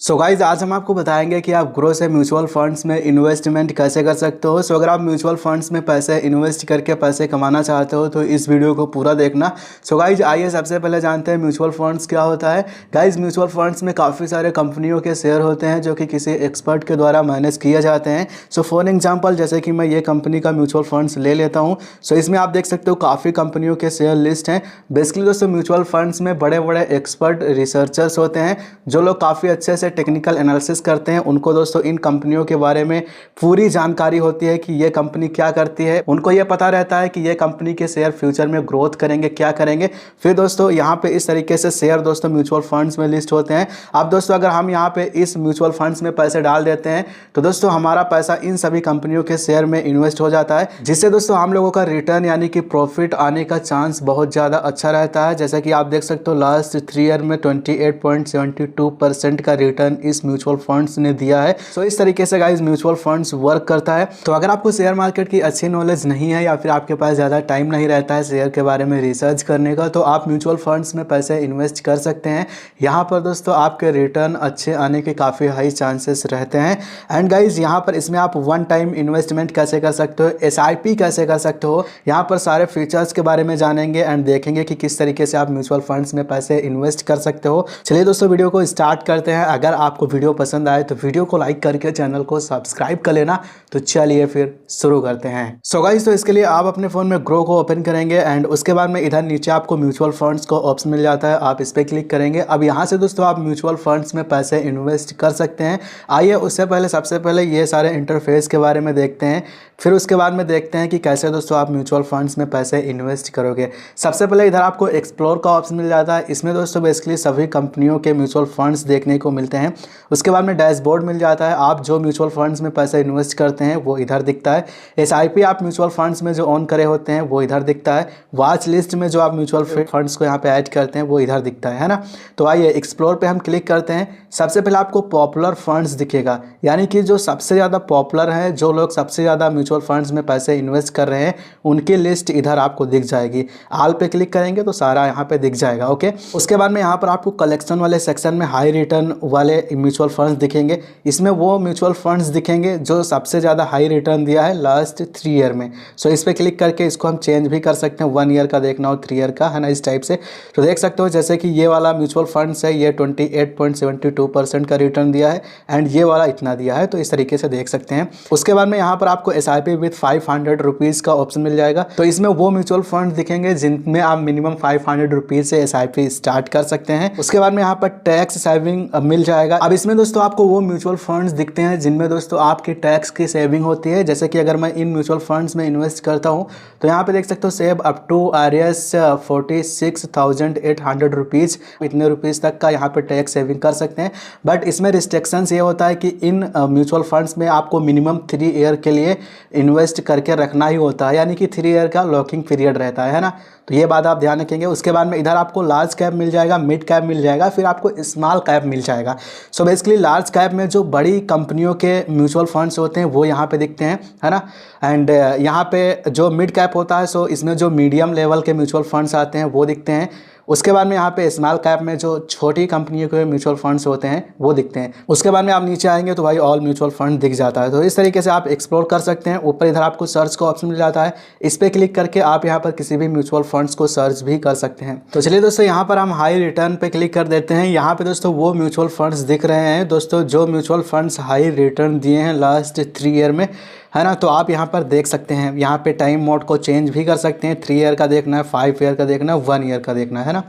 So guys आज हम आपको बताएंगे कि आप ग्रो से म्यूचुअल फंड्स में इन्वेस्टमेंट कैसे कर सकते हो। सो अगर आप म्यूचुअल फंड्स में पैसे इन्वेस्ट करके पैसे कमाना चाहते हो तो इस वीडियो को पूरा देखना। सो गाइज आइए सबसे पहले जानते हैं म्यूचुअल फंड्स क्या होता है। गाइज म्यूचुअल फंड्स में काफ़ी सारे कंपनियों के शेयर होते हैं जो कि किसी एक्सपर्ट के द्वारा मैनेज किए जाते हैं। सो फॉर एग्जाम्पल जैसे कि मैं ये कंपनी का म्यूचुअल फंड्स ले लेता हूँ। सो इसमें आप देख सकते हो काफ़ी कंपनियों के शेयर लिस्ट हैं। बेसिकली दोस्तों म्यूचुअल फंड्स में बड़े बड़े एक्सपर्ट रिसर्चर्स होते हैं जो लोग काफ़ी अच्छे से टेक्निकल एनालिसिस करते हैं। उनको दोस्तों इन कंपनियों के बारे में पूरी जानकारी होती है कि ये कंपनी क्या करती है। उनको ये पता रहता है कि ये कंपनी के शेयर फ्यूचर में ग्रोथ करेंगे, क्या करेंगे। फिर दोस्तों यहाँ पे इस तरीके से शेयर दोस्तों म्यूचुअल फंड्स में लिस्ट होते हैं। अब दोस्तों अगर हम यहाँ पे इस म्यूचुअल फंड्स में पैसे डाल देते हैं तो दोस्तों हमारा पैसा इन सभी कंपनियों के शेयर में इन्वेस्ट हो जाता है, जिससे दोस्तों हम लोगों का रिटर्न यानी कि प्रॉफिट आने का चांस बहुत ज़्यादा अच्छा रहता है। जैसा कि आप देख सकते हो लास्ट 3 ईयर में 28.72% का रिटर्न इस म्यूचुअल फंड्स ने दिया है। सो इस तरीके से गाइस म्यूचुअल फंड्स वर्क करता है। तो अगर आपको शेयर मार्केट की अच्छी नॉलेज नहीं है या फिर आपके पास ज़्यादा टाइम नहीं रहता है शेयर के बारे में रिसर्च करने का, तो आप म्यूचुअल फंड्स में पैसे इन्वेस्ट कर सकते हैं। यहाँ पर दोस्तों आपके रिटर्न अच्छे आने के काफ़ी हाई चांसेस रहते हैं। एंड गाइज यहाँ पर इसमें आप वन टाइम इन्वेस्टमेंट कैसे कर सकते हो, SIP कैसे कर सकते हो, यहाँ पर सारे फीचर्स के बारे में जानेंगे एंड देखेंगे कि किस तरीके से आप म्यूचुअल फंड्स में पैसे इन्वेस्ट कर सकते हो। चलिए दोस्तों वीडियो को स्टार्ट करते हैं। अगर आपको वीडियो पसंद आए तो वीडियो को लाइक करके चैनल को सब्सक्राइब कर लेना। तो चलिए फिर शुरू करते हैं। सो गाइस तो इसके लिए आप अपने फ़ोन में ग्रो को ओपन करेंगे एंड उसके बाद में इधर नीचे आपको म्यूचुअल फंड्स को ऑप्शन मिल जाता है, आप इस पर क्लिक करेंगे। अब यहाँ से दोस्तों आप म्यूचुअल फंड्स में पैसे इन्वेस्ट कर सकते हैं। आइए उससे पहले सबसे पहले ये सारे इंटरफेस के बारे में देखते हैं, फिर उसके बाद में देखते हैं कि कैसे दोस्तों आप म्यूचुअल फंड्स में पैसे इन्वेस्ट करोगे। सबसे पहले इधर आपको एक्सप्लोर का ऑप्शन मिल जाता है। इसमें दोस्तों बेसिकली सभी कंपनियों के म्यूचुअल फंड्स देखने को मिलते हैं। उसके बाद में डैशबोर्ड मिल जाता है। आप जो म्यूचुअल फंड्स में पैसे इन्वेस्ट करते हैं वो इधर दिखता है। SIP आप म्यूचुअल फंड्स में जो ऑन करे होते हैं वो इधर दिखता है। वॉच लिस्ट में जो आप म्यूचुअल फंड्स को यहाँ पे ऐड करते हैं वो इधर दिखता है ना। तो आइए एक्सप्लोर पे हम क्लिक करते हैं। सबसे पहले आपको पॉपुलर फंड्स दिखेगा, यानी कि जो सबसे ज़्यादा पॉपुलर है, जो लोग सबसे ज़्यादा म्यूचुअल फंड्स में पैसे इन्वेस्ट कर रहे हैं उनकी लिस्ट इधर आपको दिख जाएगी। ऑल पे क्लिक करेंगे तो सारा यहाँ पे दिख जाएगा। ओके, उसके बाद में यहाँ पर आपको कलेक्शन वाले सेक्शन में हाई रिटर्न वाले म्यूचुअल फंड्स दिखेंगे। इसमें वो म्यूचुअल फंड्स दिखेंगे जो सबसे ज़्यादा हाई रिटर्न दिया है लास्ट 3 ईयर में। सो इस पर क्लिक करके इसको हम चेंज भी कर सकते हैं, 1 ईयर का देखना हो, 3 ईयर का, है ना, इस टाइप से। तो देख सकते हो जैसे कि ये वाला म्यूचुअल फंड्स है, ये 28.72% का रिटर्न दिया है एंड ये वाला इतना दिया है। तो इस तरीके से देख सकते हैं। उसके बाद में यहाँ पर आपको SIP विथ 500 रुपीज़ का ऑप्शन मिल जाएगा। तो इसमें वो म्यूचुअल फंड दिखेंगे जिनमें आप मिनिमम 500 रुपीज़ से SIP स्टार्ट कर सकते हैं। उसके बाद में यहाँ पर टैक्स सेविंग मिल जाएगा। अब इसमें दोस्तों आपको वो म्यूचुअल फंड्स दिखते हैं जिनमें दोस्तों आपकी टैक्स की सेविंग होती है। जैसे कि अगर मैं इन म्यूचुअल फंड्स में इन्वेस्ट करता हूँ तो यहाँ पे देख सकते हो save up to RS 46,800 rupees, इतने रुपीज़ तक का यहाँ पे टैक्स सेविंग कर सकते हैं। बट इसमें रिस्ट्रिक्शंस ये होता है कि इन म्यूचुअल फंड्स में आपको मिनिमम 3 ईयर के लिए इन्वेस्ट करके रखना ही होता है, यानी कि 3 ईयर का लॉकिंग पीरियड रहता है ना। तो ये बात आप ध्यान रखेंगे। उसके बाद में इधर आपको लार्ज कैप मिल जाएगा, मिड कैप मिल जाएगा, फिर आपको स्मॉल कैप मिल जाएगा। सो बेसिकली लार्ज कैप में जो बड़ी कंपनियों के म्यूचुअल फंड्स होते हैं वो यहाँ पे दिखते हैं, है ना। एंड यहाँ पे जो मिड कैप होता है सो इसमें जो मीडियम लेवल के म्यूचुअल फंड्स आते हैं वो दिखते हैं। उसके बाद में यहाँ पे स्मॉल कैप में जो छोटी कंपनियों के म्यूचुअल फंड्स होते हैं वो दिखते हैं। उसके बाद में आप नीचे आएंगे तो भाई ऑल म्यूचुअल फंड दिख जाता है। तो इस तरीके से आप एक्सप्लोर कर सकते हैं। ऊपर इधर आपको सर्च का ऑप्शन मिल जाता है, इस पर क्लिक करके आप यहाँ पर किसी भी म्यूचुअल फंड्स को सर्च भी कर सकते हैं। तो चलिए दोस्तों यहाँ पर हम हाई रिटर्न पे क्लिक कर देते हैं। यहाँ पे दोस्तों वो म्यूचुअल फंड्स दिख रहे हैं दोस्तों जो म्यूचुअल फंड्स हाई रिटर्न दिए हैं लास्ट 3 ईयर में, है ना। तो आप यहाँ पर देख सकते हैं। यहाँ पे टाइम मोड को चेंज भी कर सकते हैं, 3 ईयर का देखना है, 5 ईयर का देखना है, 1 ईयर का देखना है ना।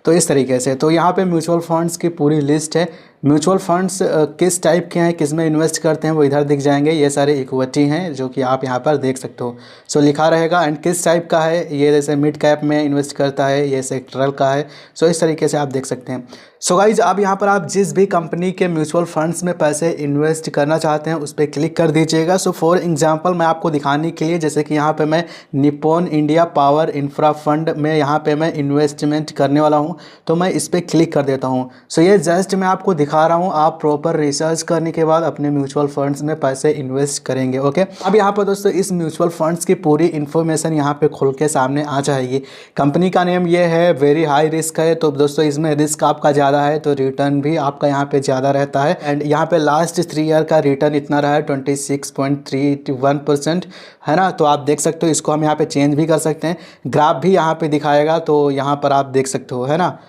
तो इस तरीके से तो यहाँ पे म्यूचुअल फंड्स की पूरी लिस्ट है। म्यूचुअल फंड्स किस टाइप के हैं, किस में इन्वेस्ट करते हैं वो इधर दिख जाएंगे। ये सारे इक्विटी हैं जो कि आप यहाँ पर देख सकते हो। सो लिखा रहेगा एंड किस टाइप का है, ये जैसे मिड कैप में इन्वेस्ट करता है, ये सेक्टरल का है। सो इस तरीके से आप देख सकते हैं। सो गाइज अब यहाँ पर आप जिस भी कंपनी के म्यूचुअल फंड्स में पैसे इन्वेस्ट करना चाहते हैं उस पर क्लिक कर दीजिएगा। सो फॉर एग्जांपल मैं आपको दिखाने के लिए, जैसे कि यहाँ पे मैं Nippon India power infra fund में यहाँ पे मैं इन्वेस्टमेंट करने वाला हूँ, तो मैं इस पर क्लिक कर देता हूँ। सो ये जस्ट मैं आपको दिखा रहा हूँ, आप प्रॉपर रिसर्च करने के बाद अपने म्यूचुअल फंड्स में पैसे इन्वेस्ट करेंगे। ओके, अब यहाँ पर दोस्तों इस म्यूचुअल फंड्स की पूरी इन्फॉर्मेशन यहाँ पे खुल के सामने आ जाएगी। कंपनी का नेम ये है, वेरी हाई रिस्क है। तो दोस्तों इसमें रिस्क आपका ज़्यादा रहा है तो रिटर्न भी आपका यहाँ पे ज़्यादा रहता है। एंड यहाँ पे लास्ट 3 ईयर का रिटर्न इतना रहा है 26.31%, है ना। तो आप देख सकते हो, इसको हम यहाँ पे चेंज भी कर सकते हैं, ग्राफ भी यहाँ पे दिखाएगा, तो यहाँ पर आप देख सकते हो, है ना।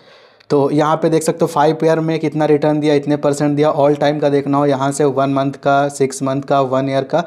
तो यहाँ पे देख सकते हो 5 ईयर में कितना रिटर्न दिया, इतने परसेंट दिया। ऑल टाइम का देखना हो यहाँ से 1 मंथ का, 6 मंथ का, 1 ईयर का।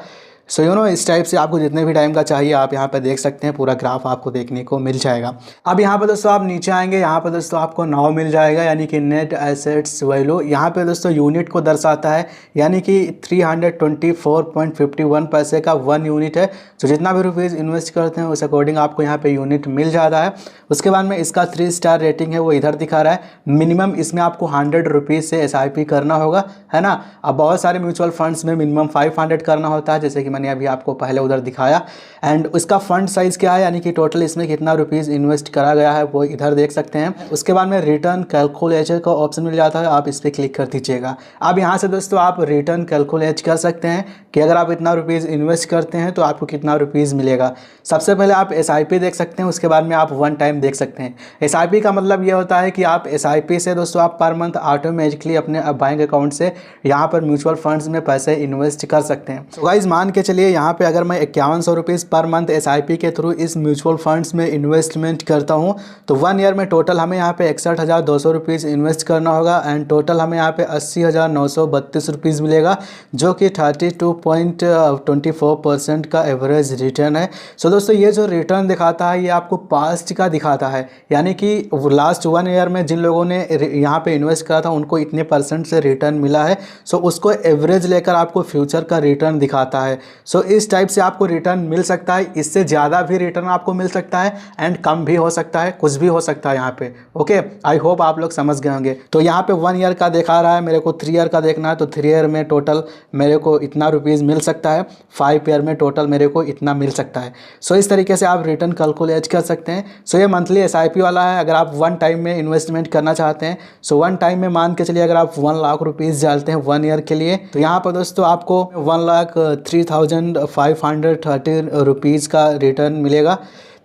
सो इस टाइप से आपको जितने भी टाइम का चाहिए आप यहाँ पे देख सकते हैं, पूरा ग्राफ आपको देखने को मिल जाएगा। अब यहाँ पे दोस्तों आप नीचे आएंगे, यहाँ पे दोस्तों आपको नाउ मिल जाएगा, यानी कि नेट एसेट्स वैल्यू। यहाँ पे दोस्तों यूनिट को दर्शाता है, यानी कि 324.51 पैसे का 1 यूनिट है। तो जितना भी रुपीज़ इन्वेस्ट करते हैं उस अकॉर्डिंग आपको यहाँ पे यूनिट मिल जाता है। उसके बाद में इसका 3 स्टार रेटिंग है वो इधर दिखा रहा है। मिनिमम इसमें आपको 100 रुपीज़ से SIP करना होगा, है ना। अब बहुत सारे म्यूचुअल फंड्स में मिनिमम 500 करना होता है, जैसे कि मैंने अभी आपको पहले उधर दिखाया। एंड उसका फंड साइज़ क्या है, यानी कि टोटल इसमें कितना रुपीज़ इन्वेस्ट करा गया है वो इधर देख सकते हैं। उसके बाद में रिटर्न कैलकुलेटर का ऑप्शन मिल जाता है, आप इस पर क्लिक कर दीजिएगा। अब यहाँ से दोस्तों आप रिटर्न कैलकुलेट कर सकते हैं कि अगर आप इतना रुपीज़ इन्वेस्ट करते हैं तो आपको कितना रुपीज़ मिलेगा। सबसे पहले आप SIP देख सकते हैं, उसके बाद में आप 1 टाइम देख सकते हैं। SIP का मतलब ये होता है कि आप SIP से दोस्तों आप पर मंथ ऑटोमेटिकली अपने बैंक अकाउंट से यहाँ पर म्यूचुअल फंड्स में पैसे इन्वेस्ट कर सकते हैं। तो गाइस मान के चलिए यहाँ पे अगर मैं 5100 रुपीज़ पर मंथ SIP के थ्रू इस म्यूचुअल फंड्स में इन्वेस्टमेंट करता हूँ तो 1 ईयर में टोटल हमें यहाँ पे 61,200 रुपीज़ इन्वेस्ट करना होगा। एंड टोटल हमें यहाँ पे 80,932 रुपीज़ मिलेगा, जो कि 32.24% का एवरेज रिटर्न है। सो दोस्तों ये जो रिटर्न दिखाता है ये आपको पास्ट का दिखाता है, यानी कि लास्ट 1 ईयर में जिन लोगों ने यहाँ पे इन्वेस्ट करा था उनको इतने % से रिटर्न मिला है। सो उसको एवरेज लेकर आपको फ्यूचर का रिटर्न दिखाता है। सो इस टाइप से आपको रिटर्न मिल सकता है, इससे ज़्यादा भी रिटर्न आपको मिल सकता है एंड कम भी हो सकता है, कुछ भी हो सकता है यहाँ पे। ओके, आई होप आप लोग समझ गए होंगे। तो यहाँ पे 1 ईयर का दिखा रहा है, मेरे को 3 ईयर का देखना है तो 3 ईयर में टोटल मेरे को इतना रुपीज़ मिल सकता है, 5 ईयर में टोटल मेरे को इतना मिल सकता है। सो इस तरीके से आप रिटर्न कैलकुलेट कर सकते हैं। सो ये मंथली SIP वाला है। अगर आप 1 टाइम में इन्वेस्टमेंट करना चाहते हैं, सो 1 टाइम में मान के चलिए अगर आप 1 लाख रुपीज़ डालते हैं 1 ईयर के लिए, तो यहाँ पर दोस्तों आपको 1,03,530 रुपीज़ का रिटर्न मिलेगा।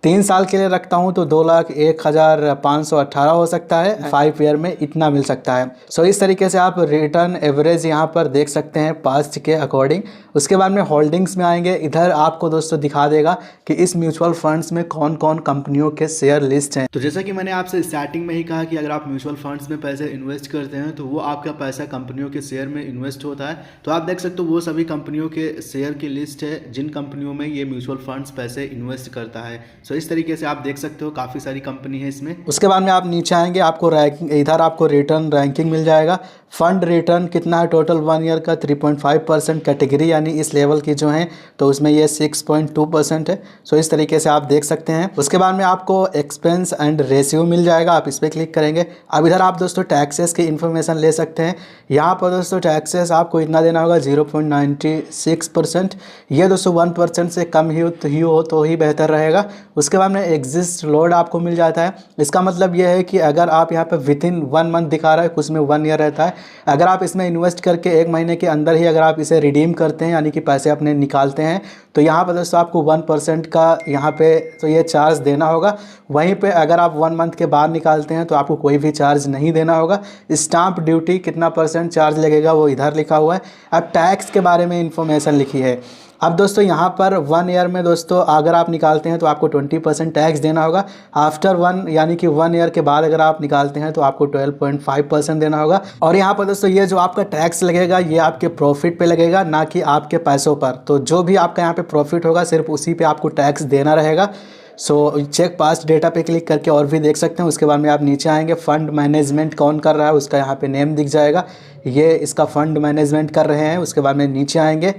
3 साल के लिए रखता हूँ तो 2,01,518 हो सकता है, 5 ईयर में इतना मिल सकता है। सो इस तरीके से आप रिटर्न एवरेज यहाँ पर देख सकते हैं पास्ट के अकॉर्डिंग। उसके बाद में होल्डिंग्स में आएंगे, इधर आपको दोस्तों दिखा देगा कि इस म्यूचुअल फंड्स में कौन कौन कंपनियों के शेयर लिस्ट हैं। तो जैसा कि मैंने आपसे स्टार्टिंग में ही कहा कि अगर आप म्यूचुअल फंड्स में पैसे इन्वेस्ट करते हैं तो वो आपका पैसा कंपनियों के शेयर में इन्वेस्ट होता है। तो आप देख सकते हो वो सभी कंपनियों के शेयर की लिस्ट है जिन कंपनियों में ये म्यूचुअल फंड्स पैसे इन्वेस्ट करता है। सो इस तरीके से आप देख सकते हो काफ़ी सारी कंपनी है इसमें। उसके बाद में आप नीचे आएंगे, आपको रैंकिंग, इधर आपको रिटर्न रैंकिंग मिल जाएगा। फंड रिटर्न कितना है टोटल 1 ईयर का 3.5%, कैटेगरी यानी इस लेवल की जो है तो उसमें ये 6.2% है। सो इस तरीके से आप देख सकते हैं। उसके बाद में आपको एक्सपेंस एंड रेशियो मिल जाएगा, आप इस पर क्लिक करेंगे। अब इधर आप दोस्तों टैक्सेस की इन्फॉर्मेशन ले सकते हैं। यहाँ पर दोस्तों टैक्सेस आपको इतना देना होगा 0.96%। ये दोस्तों 1% से कम ही हो तो ही बेहतर रहेगा। उसके बाद में एग्जिस्ट लोड आपको मिल जाता है। इसका मतलब यह है कि अगर आप यहाँ पे विथिन 1 मंथ दिखा रहा है, कुछ में 1 ईयर रहता है, अगर आप इसमें इन्वेस्ट करके 1 महीने के अंदर ही अगर आप इसे रिडीम करते हैं यानी कि पैसे अपने निकालते हैं तो यहाँ पर दोस्तों आपको 1% का यहाँ पे तो ये चार्ज देना होगा। वहीं पे अगर आप 1 मंथ के बाद निकालते हैं तो आपको कोई भी चार्ज नहीं देना होगा। स्टाम्प ड्यूटी कितना % चार्ज लगेगा वो इधर लिखा हुआ है। अब टैक्स के बारे में इंफॉर्मेशन लिखी है। अब दोस्तों यहाँ पर 1 ईयर में दोस्तों अगर आप निकालते हैं तो आपको 20% टैक्स देना होगा। आफ्टर 1 यानी कि 1 ईयर के बाद अगर आप निकालते हैं तो आपको 12.5% देना होगा। और यहाँ पर दोस्तों ये जो आपका टैक्स लगेगा ये आपके प्रॉफिट पे लगेगा, ना कि आपके पैसों पर। तो जो भी आपका यहाँ पे प्रॉफिट होगा सिर्फ उसी पे आपको टैक्स देना रहेगा। सो चेक पास्ट डेटा पे क्लिक करके और भी देख सकते हैं। उसके बाद में आप नीचे आएंगे, फंड मैनेजमेंट कौन कर रहा है उसका यहाँ पे नेम दिख जाएगा, ये इसका फंड मैनेजमेंट कर रहे हैं। उसके बाद में नीचे आएंगे,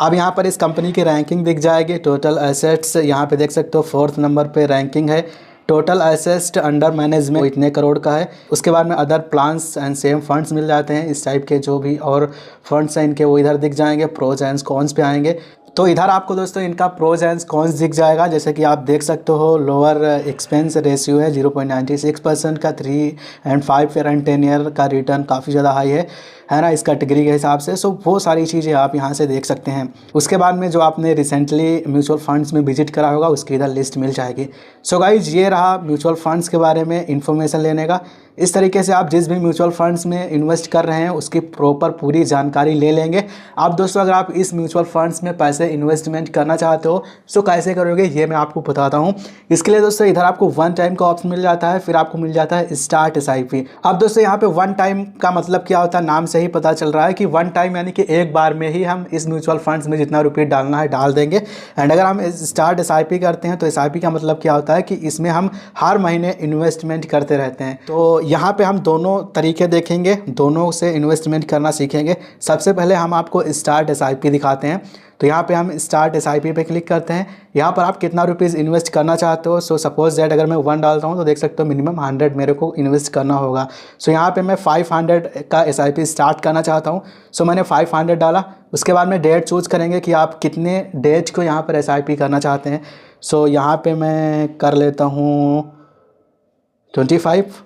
अब यहाँ पर इस कंपनी की रैंकिंग दिख जाएगी। टोटल एसेट्स यहाँ पे देख सकते हो 4th नंबर पे रैंकिंग है। टोटल एसेट्स अंडर मैनेजमेंट इतने करोड़ का है। उसके बाद में other plans and same funds मिल जाते हैं। इस टाइप के जो भी और फंड्स हैं इनके वो इधर दिख जाएंगे। प्रोज एंड कॉन्स पे आएंगे तो इधर आपको दोस्तों इनका प्रोज एंड कॉन्स दिख जाएगा। जैसे कि आप देख सकते हो लोअर एक्सपेंस रेशियो है 0.96% का, 3 एंड 5 ईयर एंड 10 ईयर का रिटर्न काफ़ी ज़्यादा हाई है। है ना, इस कैटेगरी के हिसाब से। सो वो सारी चीज़ें आप यहाँ से देख सकते हैं। उसके बाद में जो आपने रिसेंटली म्यूचुअल फंड्स में विजिट करा होगा उसकी इधर लिस्ट मिल जाएगी। सो गाइज ये रहा म्यूचुअल फंड्स के बारे में इन्फॉर्मेशन लेने का। इस तरीके से आप जिस भी म्यूचुअल फंड्स में इन्वेस्ट कर रहे हैं उसकी प्रॉपर पूरी जानकारी ले लेंगे। आप दोस्तों अगर आप इस म्यूचुअल फंड्स में पैसे इन्वेस्टमेंट करना चाहते हो तो कैसे करोगे ये मैं आपको बताता हूँ। इसके लिए दोस्तों इधर आपको वन टाइम का ऑप्शन मिल जाता है, फिर आपको मिल जाता है स्टार्ट SIP। अब दोस्तों यहाँ पे वन टाइम का मतलब क्या होता है, नाम से ही पता चल रहा है कि वन टाइम यानी कि एक बार में ही हम इस म्यूचुअल फंड्स में जितना रुपये डालना है डाल देंगे। एंड अगर हम स्टार्ट SIP करते हैं तो SIP का मतलब क्या होता है कि इसमें हम हर महीने इन्वेस्टमेंट करते रहते हैं। तो यहाँ पे हम दोनों तरीके देखेंगे, दोनों से इन्वेस्टमेंट करना सीखेंगे। सबसे पहले हम आपको स्टार्ट SIP दिखाते हैं। तो यहाँ पे हम स्टार्ट SIP पे क्लिक करते हैं। यहाँ पर आप कितना रुपीज़ इन्वेस्ट करना चाहते हो। सो सपोज दैट अगर मैं 1 डालता हूँ तो देख सकते हो मिनिमम 100 मेरे को इन्वेस्ट करना होगा। सो यहाँ पे मैं 500 का SIP स्टार्ट करना चाहता हूँ। सो मैंने 500 डाला। उसके बाद में डेट चूज़ करेंगे कि आप कितने डेट को यहाँ पर SIP करना चाहते हैं। सो यहाँ पर मैं कर लेता हूँ 25।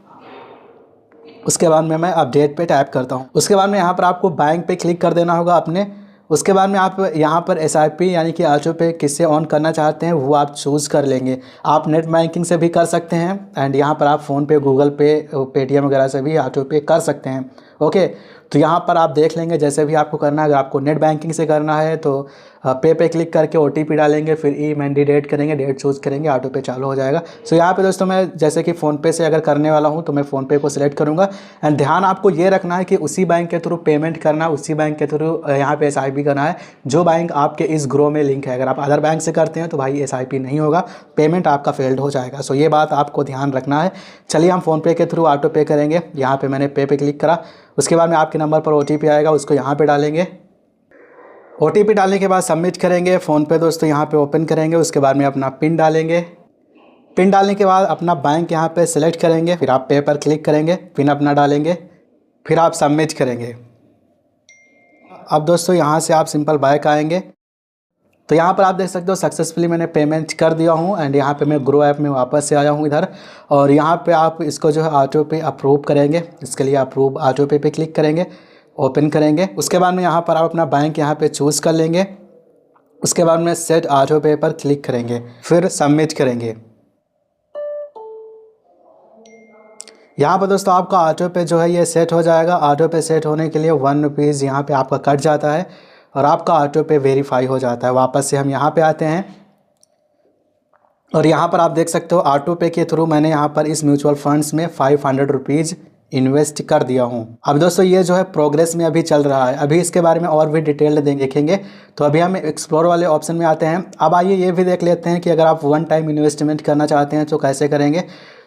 उसके बाद में मैं अपडेट पे टैप करता हूँ। उसके बाद में यहाँ पर आपको बैंक पे क्लिक कर देना होगा अपने। उसके बाद में आप यहाँ पर SIP यानी कि ऑटो पे किससे ऑन करना चाहते हैं वो आप चूज़ कर लेंगे। आप नेट बैंकिंग से भी कर सकते हैं एंड यहाँ पर आप फ़ोन पे, गूगल पे, पेटीएम वगैरह से भी ऑटो पे कर सकते हैं। ओके, तो यहाँ पर आप देख लेंगे जैसे भी आपको करना है। अगर आपको नेट बैंकिंग से करना है तो पे क्लिक करके OTP डालेंगे, फिर ई मैंडेट करेंगे, डेट चूज़ करेंगे, ऑटो पे चालू हो जाएगा। सो यहाँ पे दोस्तों मैं जैसे कि फ़ोनपे से अगर करने वाला हूँ तो मैं फ़ोनपे को सिलेक्ट करूँगा। एंड ध्यान आपको ये रखना है कि उसी बैंक के थ्रू पेमेंट करना, उसी बैंक के थ्रू यहाँ पे SIP करना है जो बैंक आपके इस ग्रो में लिंक है। अगर आप अदर बैंक से करते हैं तो भाई SIP नहीं होगा, पेमेंट आपका फेल्ड हो जाएगा। सो ये बात आपको ध्यान रखना है। चलिए हम फ़ोनपे के थ्रू ऑटो पे करेंगे। यहाँ पर मैंने पे क्लिक करा। उसके बाद में आपके नंबर पर OTP आएगा, उसको यहाँ पे डालेंगे। OTP डालने के बाद सबमिट करेंगे। फ़ोनपे दोस्तों यहाँ पे ओपन करेंगे। उसके बाद में अपना पिन डालेंगे। पिन डालने के बाद अपना बैंक यहाँ पे सिलेक्ट करेंगे, फिर आप पे पर क्लिक करेंगे, पिन अपना डालेंगे, फिर आप सबमिट करेंगे। अब दोस्तों यहाँ से आप सिंपल बैक आएंगे तो यहाँ पर आप देख सकते हो सक्सेसफुली मैंने पेमेंट कर दिया हूँ। एंड यहाँ पे मैं ग्रो ऐप में वापस से आया हूँ इधर। और यहाँ पे आप इसको जो है ऑटो पे अप्रूव करेंगे। इसके लिए अप्रूव ऑटो पे क्लिक करेंगे, ओपन करेंगे। उसके बाद में यहाँ पर आप अपना बैंक यहाँ पे चूज़ कर लेंगे। उसके बाद में सेट ऑटो पे पर क्लिक करेंगे, फिर सबमिट करेंगे। यहाँ पर दोस्तों आपका ऑटो पे जो है ये सेट हो जाएगा। ऑटो पे सेट होने के लिए 1 रुपीज़ यहाँ पे आपका कट जाता है और आपका ऑटो पे वेरीफाई हो जाता है। वापस से हम यहाँ पे आते हैं और यहाँ पर आप देख सकते हो ऑटो पे के थ्रू मैंने यहाँ पर इस म्यूचुअल फंड्स में 500 रुपीज़ इन्वेस्ट कर दिया हूँ। अब दोस्तों ये जो है प्रोग्रेस में अभी चल रहा है। अभी इसके बारे में और भी डिटेल देखेंगे। तो अभी हम एक्सप्लोर वाले ऑप्शन में आते हैं। अब आइए ये भी देख लेते हैं कि अगर आप वन टाइम इन्वेस्टमेंट करना चाहते हैं तो कैसे करेंगे।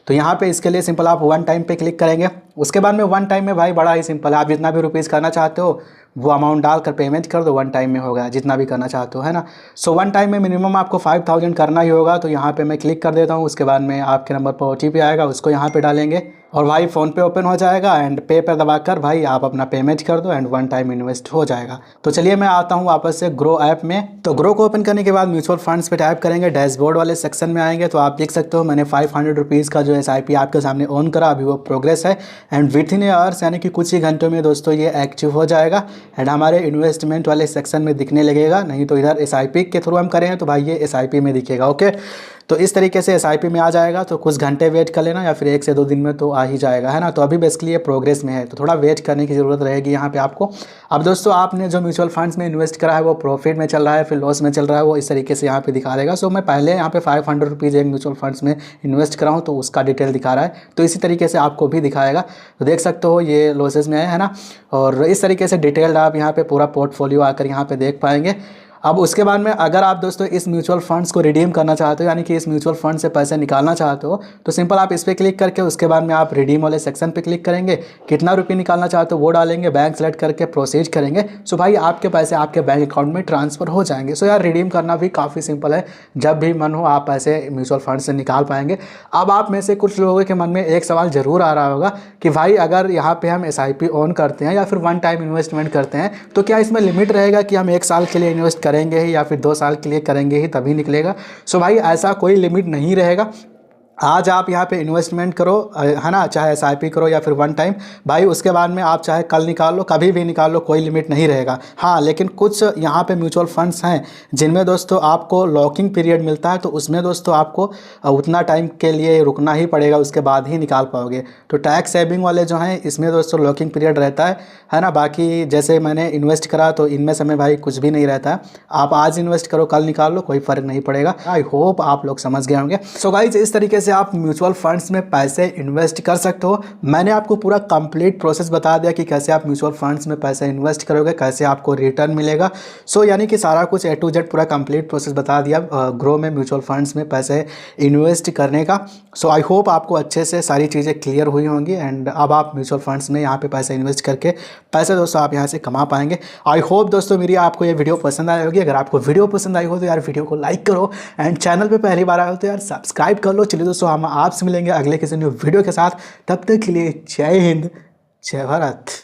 तो यहाँ पे इसके लिए सिंपल आप वन टाइम पे क्लिक करेंगे। उसके बाद में वन टाइम में भाई बड़ा ही सिंपल है, आप जितना भी रुपीज़ करना चाहते हो वो अमाउंट डालकर पेमेंट कर दो, वन टाइम में होगा जितना भी करना चाहते हो, है ना। सो वन टाइम में मिनिमम आपको 5000 करना ही होगा। तो यहाँ पे मैं क्लिक कर देता हूँ। उसके बाद में आपके नंबर पर OTP आएगा, उसको यहाँ पे डालेंगे और भाई फ़ोन पे ओपन हो जाएगा एंड पे पर दबाकर भाई आप अपना पेमेंट कर दो एंड वन टाइम इन्वेस्ट हो जाएगा। तो चलिए मैं आता हूँ वापस से ग्रो ऐप में। तो ग्रो को ओपन करने के बाद म्यूचुअल फंड्स पे टाइप करेंगे, डैशबोर्ड वाले सेक्शन में आएंगे तो आप देख सकते हो मैंने 500 रुपीज़ का जो SIP आपके सामने ऑन करा, अभी वो प्रोग्रेस है एंड विथ इन आवर्स यानी कि कुछ ही घंटों में दोस्तों ये एक्टिव हो जाएगा एंड हमारे इन्वेस्टमेंट वाले सेक्शन में दिखने लगेगा। नहीं तो इधर SIP के थ्रू हम करें तो भाई ये SIP में दिखेगा। ओके, तो इस तरीके से SIP में आ जाएगा। तो कुछ घंटे वेट कर लेना या फिर 1 से 2 दिन में तो आ ही जाएगा, है ना। तो अभी बेसिकली ये प्रोग्रेस में है तो थोड़ा वेट करने की ज़रूरत रहेगी यहाँ पे आपको। अब दोस्तों आपने जो म्यूचुअल फंड्स में इन्वेस्ट करा है वो प्रॉफिट में चल रहा है फिर लॉस में चल रहा है, वो इस तरीके से यहाँ पे दिखा देगा। सो मैं पहले यहाँ पे 500 रुपीज़ एक म्यूचुअल फंड्स में इन्वेस्ट करा हूँ तो उसका डिटेल दिखा रहा है। तो इसी तरीके से आपको भी दिखाएगा। तो देख सकते हो ये लॉसेस में है ना। और इस तरीके से डिटेल्ड आप यहाँ पे पूरा पोर्टफोलियो आकर यहाँ पे देख पाएंगे। अब उसके बाद में अगर आप दोस्तों इस म्यूचुअल फंड्स को रिडीम करना चाहते हो यानी कि इस म्यूचुअल फंड से पैसे निकालना चाहते हो तो सिंपल आप इस पर क्लिक करके उसके बाद में आप रिडीम वाले सेक्शन पे क्लिक करेंगे, कितना रुपये निकालना चाहते हो वो डालेंगे, बैंक सेलेक्ट करके प्रोसीड करेंगे। सो भाई आपके पैसे आपके बैंक अकाउंट में ट्रांसफ़र हो जाएंगे। सो यार रिडीम करना भी काफ़ी सिंपल है, जब भी मन हो आप पैसे म्यूचुअल फंड से निकाल पाएंगे। अब आप में से कुछ लोगों के मन में एक सवाल ज़रूर आ रहा होगा कि भाई अगर यहाँ पर हम SIP ऑन करते हैं या फिर वन टाइम इन्वेस्टमेंट करते हैं तो क्या इसमें लिमिट रहेगा कि हम 1 साल के लिए इन्वेस्ट करेंगे ही या फिर 2 साल के लिए करेंगे ही तभी निकलेगा। सो भाई ऐसा कोई लिमिट नहीं रहेगा। आज आप यहाँ पे इन्वेस्टमेंट करो, है ना, चाहे एसआईपी करो या फिर वन टाइम, भाई उसके बाद में आप चाहे कल निकाल लो, कभी भी निकाल लो, कोई लिमिट नहीं रहेगा। हाँ, लेकिन कुछ यहाँ पे म्यूचुअल फंड्स हैं जिनमें दोस्तों आपको लॉकिंग पीरियड मिलता है, तो उसमें दोस्तों आपको उतना टाइम के लिए रुकना ही पड़ेगा, उसके बाद ही निकाल पाओगे। तो टैक्स सेविंग वाले जो हैं इसमें दोस्तों लॉकिंग पीरियड रहता है ना। बाकी जैसे मैंने इन्वेस्ट करा तो इनमें समय भाई कुछ भी नहीं रहता है, आप आज इन्वेस्ट करो कल निकाल लो, कोई फ़र्क नहीं पड़ेगा। आई होप आप लोग समझ गए होंगे। सो गाइज, इस तरीके से आप म्यूचुअल फंड्स में पैसे इन्वेस्ट कर सकते हो। मैंने आपको पूरा कंप्लीट प्रोसेस बता दिया कि कैसे आप म्यूचुअल फंड्स में पैसे इन्वेस्ट करोगे, कैसे आपको रिटर्न मिलेगा। सो यानी कि सारा कुछ A to Z पूरा कंप्लीट प्रोसेस बता दिया ग्रो में म्यूचुअल फंड्स में पैसे इन्वेस्ट करने का। सो आई होप आपको अच्छे से सारी चीज़ें क्लियर हुई होंगी एंड अब आप म्यूचुअल फंड्स में यहाँ पे पैसे इन्वेस्ट करके पैसे दोस्तों आप यहाँ से कमा पाएंगे। आई होप दोस्तों मेरी आपको ये वीडियो पसंद आई होगी। अगर आपको वीडियो पसंद आई हो तो यार वीडियो को लाइक करो एंड चैनल पे पहली बार आए हो तो यार सब्सक्राइब कर लो। चलिए दोस्तों, हम आपसे मिलेंगे अगले किसी न्यू वीडियो के साथ, तब तक के लिए जय हिंद, जय भारत।